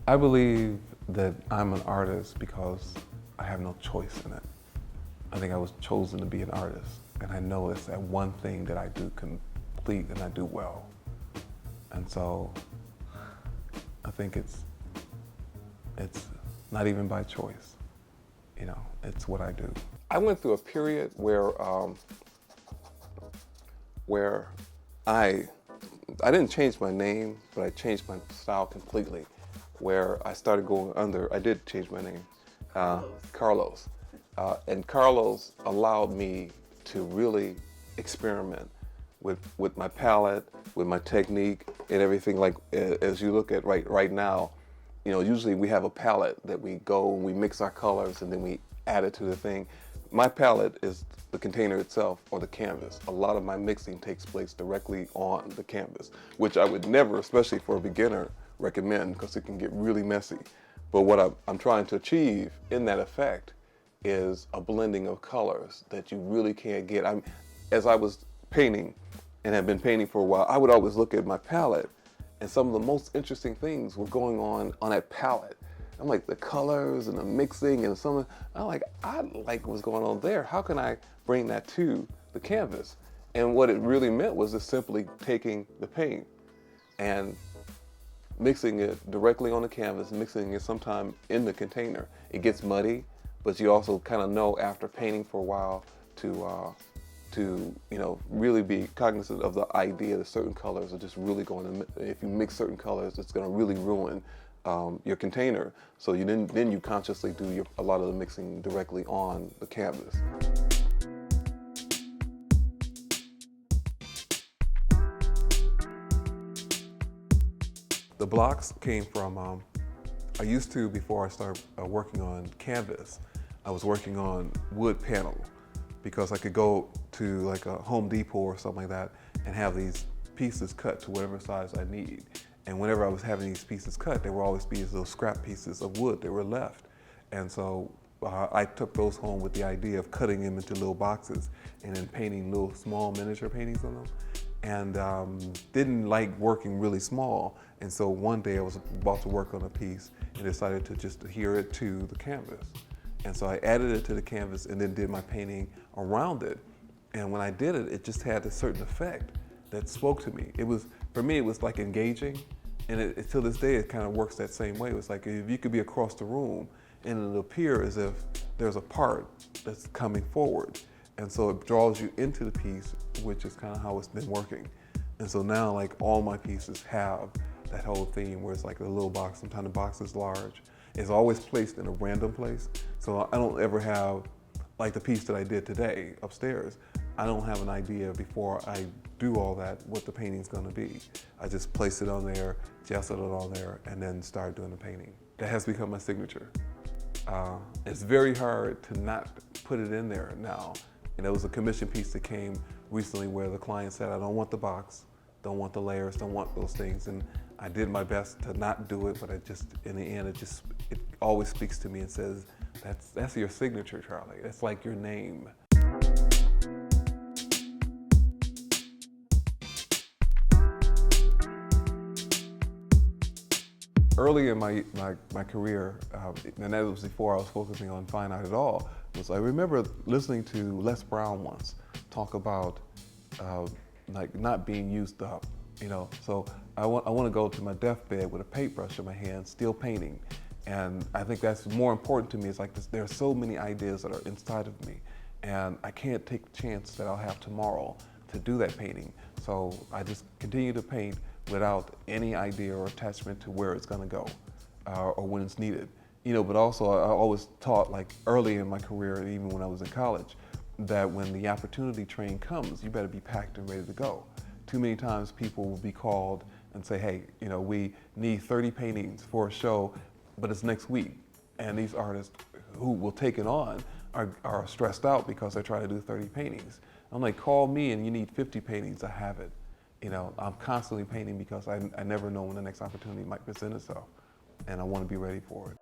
I believe that I'm an artist because I have no choice in it. I think I was chosen to be an artist, and I know it's that one thing that I do complete and I do well. And so I think it's not even by choice. You know, it's what I do. I went through a period where I didn't change my name, but I changed my style completely. Where I started going under, I did change my name, Carlos. And Carlos allowed me to really experiment with my palette, with my technique, and everything. Like as you look at right now, you know, usually we have a palette that we go and we mix our colors and then we add it to the thing. My palette is the container itself or the canvas. A lot of my mixing takes place directly on the canvas, which I would never, especially for a beginner, recommend because it can get really messy. But what I'm trying to achieve in that effect is a blending of colors that you really can't get. As I was painting and have been painting for a while, I would always look at my palette and some of the most interesting things were going on that palette. I'm like, the colors and the mixing and some, I like what's going on there. How can I bring that to the canvas? And what it really meant was just simply taking the paint and mixing it directly on the canvas, mixing it sometime in the container. It gets muddy, but you also kind of know after painting for a while to you know, really be cognizant of the idea that certain colors are just really going to, if you mix certain colors, it's going to really ruin your container. So then you consciously do a lot of the mixing directly on the canvas. The blocks came from, I used to, before I started working on canvas, I was working on wood panel because I could go to like a Home Depot or something like that and have these pieces cut to whatever size I need. And whenever I was having these pieces cut, there would always be these little scrap pieces of wood that were left. And so I took those home with the idea of cutting them into little boxes and then painting little small miniature paintings on them. And didn't like working really small. And so one day I was about to work on a piece and decided to just adhere it to the canvas. And so I added it to the canvas and then did my painting around it. And when I did it, it just had a certain effect that spoke to me. It was, for me, it was like engaging. And till this day, it kind of works that same way. It was like if you could be across the room and it'll appear as if there's a part that's coming forward. And so it draws you into the piece, which is kind of how it's been working. And so now, like, all my pieces have that whole theme where it's like a little box. Sometimes the box is large. It's always placed in a random place. So I don't ever have, like the piece that I did today upstairs, I don't have an idea before I do all that what the painting's gonna be. I just place it on there, gesso it on there, and then start doing the painting. That has become my signature. It's very hard to not put it in there now. And there was a commission piece that came recently where the client said, I don't want the box, don't want the layers, don't want those things. And I did my best to not do it, but in the end, it always speaks to me and says, that's your signature, Charlie. That's like your name. Early in my career, and that was before I was focusing on fine art at all, was I remember listening to Les Brown once talk about like not being used up, you know. So I want to go to my deathbed with a paintbrush in my hand, still painting. And I think that's more important to me. It's like there are so many ideas that are inside of me, and I can't take the chance that I'll have tomorrow to do that painting. So I just continue to paint without any idea or attachment to where it's gonna go or when it's needed. You know, but also I always taught, like early in my career, even when I was in college, that when the opportunity train comes, you better be packed and ready to go. Too many times people will be called and say, hey, you know, we need 30 paintings for a show, but it's next week. And these artists who will take it on are stressed out because they're trying to do 30 paintings. I'm like, call me and you need 50 paintings, I have it. You know, I'm constantly painting because I never know when the next opportunity might present itself, and I want to be ready for it.